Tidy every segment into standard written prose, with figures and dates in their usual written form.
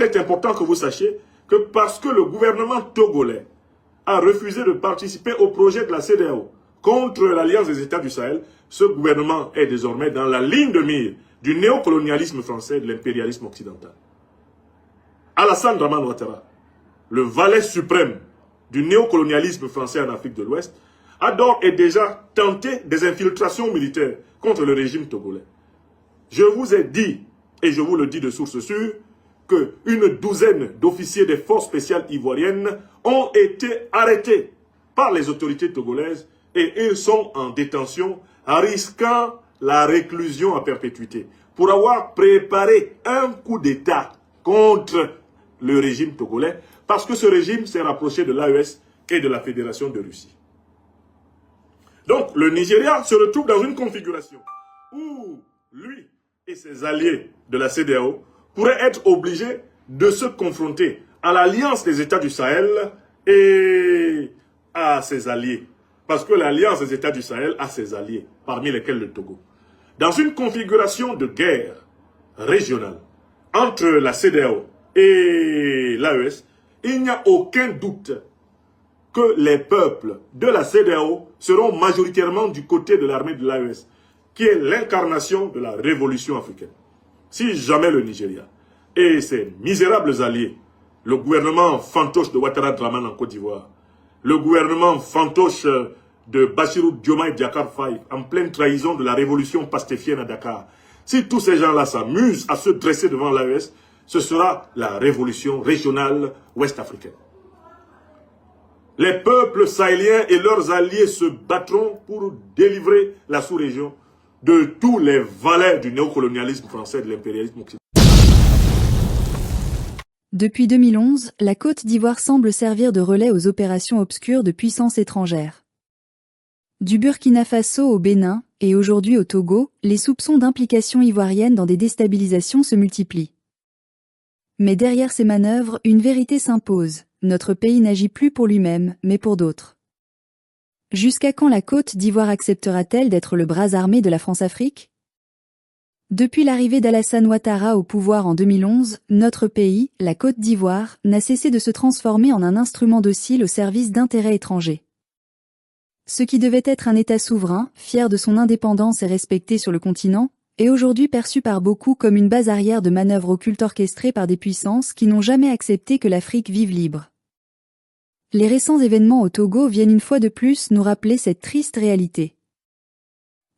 est important que vous sachiez que parce que le gouvernement togolais a refusé de participer au projet de la CEDEAO contre l'Alliance des États du Sahel, ce gouvernement est désormais dans la ligne de mire du néocolonialisme français et de l'impérialisme occidental. Alassane Dramane Ouattara, le valet suprême du néocolonialisme français en Afrique de l'Ouest, a d'ores et déjà tenté des infiltrations militaires contre le régime togolais. Je vous ai dit, et je vous le dis de source sûre, qu'une douzaine d'officiers des forces spéciales ivoiriennes ont été arrêtés par les autorités togolaises et ils sont en détention, risquant la réclusion à perpétuité pour avoir préparé un coup d'État contre le régime togolais parce que ce régime s'est rapproché de l'AES et de la Fédération de Russie. Donc le Nigeria se retrouve dans une configuration où lui et ses alliés de la CEDEAO pourraient être obligés de se confronter à l'Alliance des États du Sahel et à ses alliés. Parce que l'Alliance des États du Sahel a ses alliés, parmi lesquels le Togo. Dans une configuration de guerre régionale entre la CEDEAO et l'AES, il n'y a aucun doute que les peuples de la CEDEAO seront majoritairement du côté de l'armée de l'AES, qui est l'incarnation de la révolution africaine. Si jamais le Nigeria et ses misérables alliés, le gouvernement fantoche de Ouattara Dramane en Côte d'Ivoire, le gouvernement fantoche de Bassirou Diomaye Diakhar Faye, en pleine trahison de la révolution pastéfienne à Dakar, si tous ces gens-là s'amusent à se dresser devant l'AES, ce sera la révolution régionale ouest-africaine. Les peuples sahéliens et leurs alliés se battront pour délivrer la sous-région de tous les valets du néocolonialisme français et de l'impérialisme occidental. Depuis 2011, la Côte d'Ivoire semble servir de relais aux opérations obscures de puissances étrangères. Du Burkina Faso au Bénin, et aujourd'hui au Togo, les soupçons d'implication ivoirienne dans des déstabilisations se multiplient. Mais derrière ces manœuvres, une vérité s'impose. Notre pays n'agit plus pour lui-même, mais pour d'autres. Jusqu'à quand la Côte d'Ivoire acceptera-t-elle d'être le bras armé de la France-Afrique ? Depuis l'arrivée d'Alassane Ouattara au pouvoir en 2011, notre pays, la Côte d'Ivoire, n'a cessé de se transformer en un instrument docile au service d'intérêts étrangers. Ce qui devait être un État souverain, fier de son indépendance et respecté sur le continent, est aujourd'hui perçu par beaucoup comme une base arrière de manœuvres occultes orchestrées par des puissances qui n'ont jamais accepté que l'Afrique vive libre. Les récents événements au Togo viennent une fois de plus nous rappeler cette triste réalité.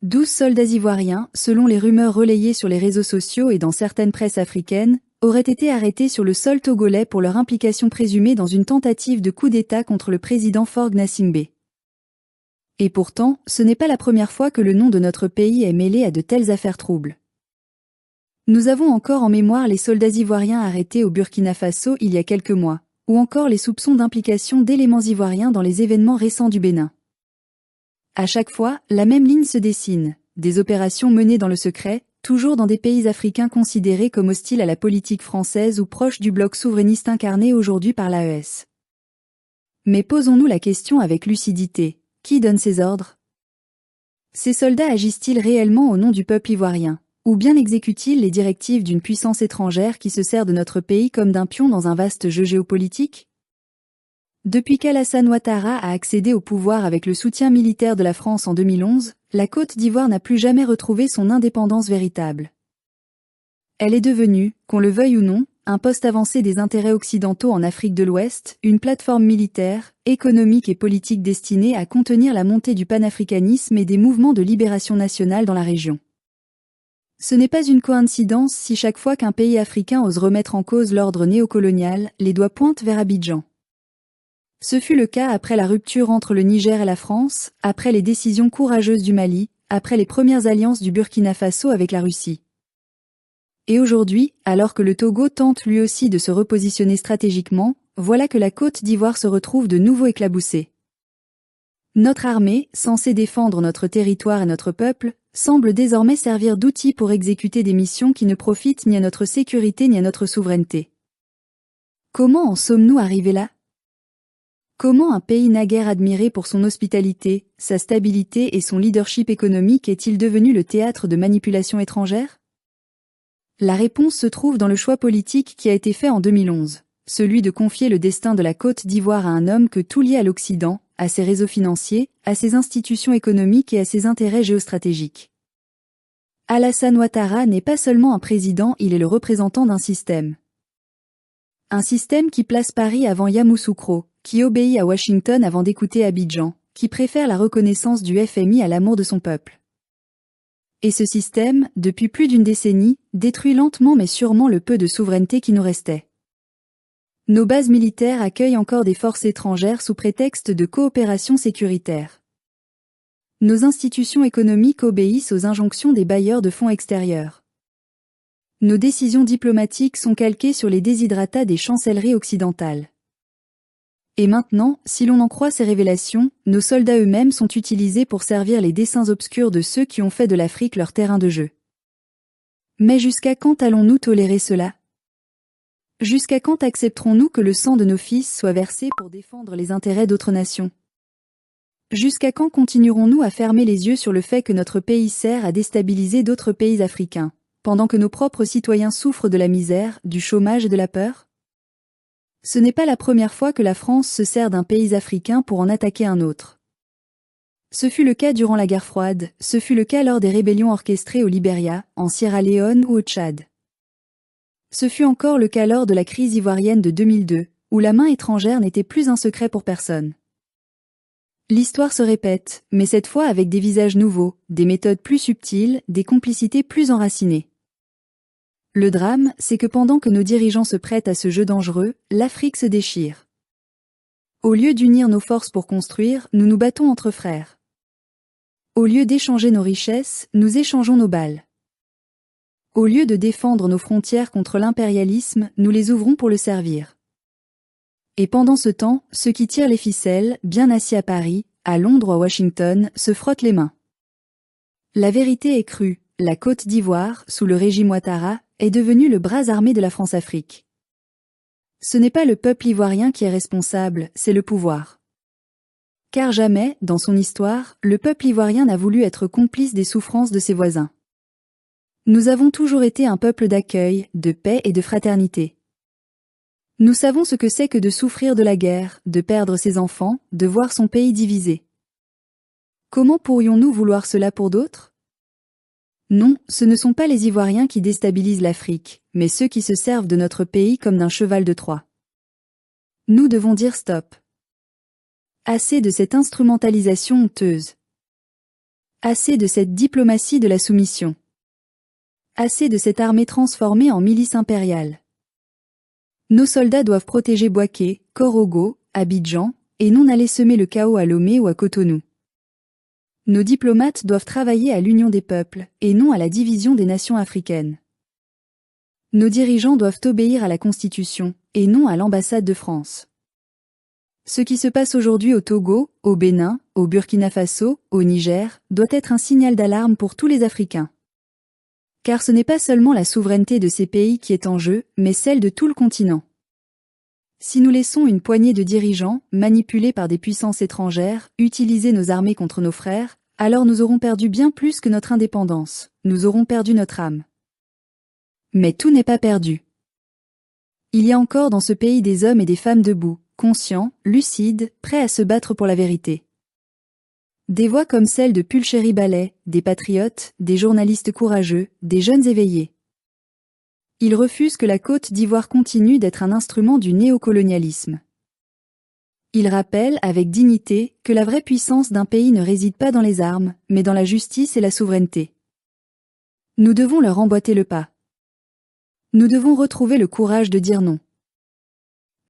12 soldats ivoiriens, selon les rumeurs relayées sur les réseaux sociaux et dans certaines presses africaines, auraient été arrêtés sur le sol togolais pour leur implication présumée dans une tentative de coup d'État contre le président Faure Gnassingbé. Et pourtant, ce n'est pas la première fois que le nom de notre pays est mêlé à de telles affaires troubles. Nous avons encore en mémoire les soldats ivoiriens arrêtés au Burkina Faso il y a quelques mois, ou encore les soupçons d'implication d'éléments ivoiriens dans les événements récents du Bénin. À chaque fois, la même ligne se dessine, des opérations menées dans le secret, toujours dans des pays africains considérés comme hostiles à la politique française ou proches du bloc souverainiste incarné aujourd'hui par l'AES. Mais posons-nous la question avec lucidité, qui donne ces ordres ? Ces soldats agissent-ils réellement au nom du peuple ivoirien ? Ou bien exécutent-ils les directives d'une puissance étrangère qui se sert de notre pays comme d'un pion dans un vaste jeu géopolitique ? Depuis qu'Alassane Ouattara a accédé au pouvoir avec le soutien militaire de la France en 2011, la Côte d'Ivoire n'a plus jamais retrouvé son indépendance véritable. Elle est devenue, qu'on le veuille ou non, un poste avancé des intérêts occidentaux en Afrique de l'Ouest, une plateforme militaire, économique et politique destinée à contenir la montée du panafricanisme et des mouvements de libération nationale dans la région. Ce n'est pas une coïncidence si chaque fois qu'un pays africain ose remettre en cause l'ordre néocolonial, les doigts pointent vers Abidjan. Ce fut le cas après la rupture entre le Niger et la France, après les décisions courageuses du Mali, après les premières alliances du Burkina Faso avec la Russie. Et aujourd'hui, alors que le Togo tente lui aussi de se repositionner stratégiquement, voilà que la Côte d'Ivoire se retrouve de nouveau éclaboussée. Notre armée, censée défendre notre territoire et notre peuple, semble désormais servir d'outil pour exécuter des missions qui ne profitent ni à notre sécurité ni à notre souveraineté. Comment en sommes-nous arrivés là ? Comment un pays naguère admiré pour son hospitalité, sa stabilité et son leadership économique est-il devenu le théâtre de manipulations étrangères ? La réponse se trouve dans le choix politique qui a été fait en 2011, celui de confier le destin de la Côte d'Ivoire à un homme que tout lié à l'Occident, à ses réseaux financiers, à ses institutions économiques et à ses intérêts géostratégiques. Alassane Ouattara n'est pas seulement un président, il est le représentant d'un système. Un système qui place Paris avant Yamoussoukro, qui obéit à Washington avant d'écouter Abidjan, qui préfère la reconnaissance du FMI à l'amour de son peuple. Et ce système, depuis plus d'une décennie, détruit lentement mais sûrement le peu de souveraineté qui nous restait. Nos bases militaires accueillent encore des forces étrangères sous prétexte de coopération sécuritaire. Nos institutions économiques obéissent aux injonctions des bailleurs de fonds extérieurs. Nos décisions diplomatiques sont calquées sur les desiderata des chancelleries occidentales. Et maintenant, si l'on en croit ces révélations, nos soldats eux-mêmes sont utilisés pour servir les desseins obscurs de ceux qui ont fait de l'Afrique leur terrain de jeu. Mais jusqu'à quand allons-nous tolérer cela? Jusqu'à quand accepterons-nous que le sang de nos fils soit versé pour défendre les intérêts d'autres nations? Jusqu'à quand continuerons-nous à fermer les yeux sur le fait que notre pays sert à déstabiliser d'autres pays africains, pendant que nos propres citoyens souffrent de la misère, du chômage et de la peur? Ce n'est pas la première fois que la France se sert d'un pays africain pour en attaquer un autre. Ce fut le cas durant la guerre froide, ce fut le cas lors des rébellions orchestrées au Libéria, en Sierra Leone ou au Tchad. Ce fut encore le cas lors de la crise ivoirienne de 2002, où la main étrangère n'était plus un secret pour personne. L'histoire se répète, mais cette fois avec des visages nouveaux, des méthodes plus subtiles, des complicités plus enracinées. Le drame, c'est que pendant que nos dirigeants se prêtent à ce jeu dangereux, l'Afrique se déchire. Au lieu d'unir nos forces pour construire, nous nous battons entre frères. Au lieu d'échanger nos richesses, nous échangeons nos balles. Au lieu de défendre nos frontières contre l'impérialisme, nous les ouvrons pour le servir. Et pendant ce temps, ceux qui tirent les ficelles, bien assis à Paris, à Londres ou à Washington, se frottent les mains. La vérité est crue, la Côte d'Ivoire, sous le régime Ouattara, est devenue le bras armé de la France-Afrique. Ce n'est pas le peuple ivoirien qui est responsable, c'est le pouvoir. Car jamais, dans son histoire, le peuple ivoirien n'a voulu être complice des souffrances de ses voisins. Nous avons toujours été un peuple d'accueil, de paix et de fraternité. Nous savons ce que c'est que de souffrir de la guerre, de perdre ses enfants, de voir son pays divisé. Comment pourrions-nous vouloir cela pour d'autres? Non, ce ne sont pas les Ivoiriens qui déstabilisent l'Afrique, mais ceux qui se servent de notre pays comme d'un cheval de Troie. Nous devons dire stop. Assez de cette instrumentalisation honteuse. Assez de cette diplomatie de la soumission. Assez de cette armée transformée en milice impériale. Nos soldats doivent protéger Bouaké, Korogo, Abidjan, et non aller semer le chaos à Lomé ou à Cotonou. Nos diplomates doivent travailler à l'union des peuples, et non à la division des nations africaines. Nos dirigeants doivent obéir à la Constitution, et non à l'ambassade de France. Ce qui se passe aujourd'hui au Togo, au Bénin, au Burkina Faso, au Niger, doit être un signal d'alarme pour tous les Africains. Car ce n'est pas seulement la souveraineté de ces pays qui est en jeu, mais celle de tout le continent. Si nous laissons une poignée de dirigeants, manipulés par des puissances étrangères, utiliser nos armées contre nos frères, alors nous aurons perdu bien plus que notre indépendance, nous aurons perdu notre âme. Mais tout n'est pas perdu. Il y a encore dans ce pays des hommes et des femmes debout, conscients, lucides, prêts à se battre pour la vérité. Des voix comme celle de Pulchéry Ballet, des patriotes, des journalistes courageux, des jeunes éveillés. Ils refusent que la Côte d'Ivoire continue d'être un instrument du néocolonialisme. Ils rappellent avec dignité que la vraie puissance d'un pays ne réside pas dans les armes, mais dans la justice et la souveraineté. Nous devons leur emboîter le pas. Nous devons retrouver le courage de dire non.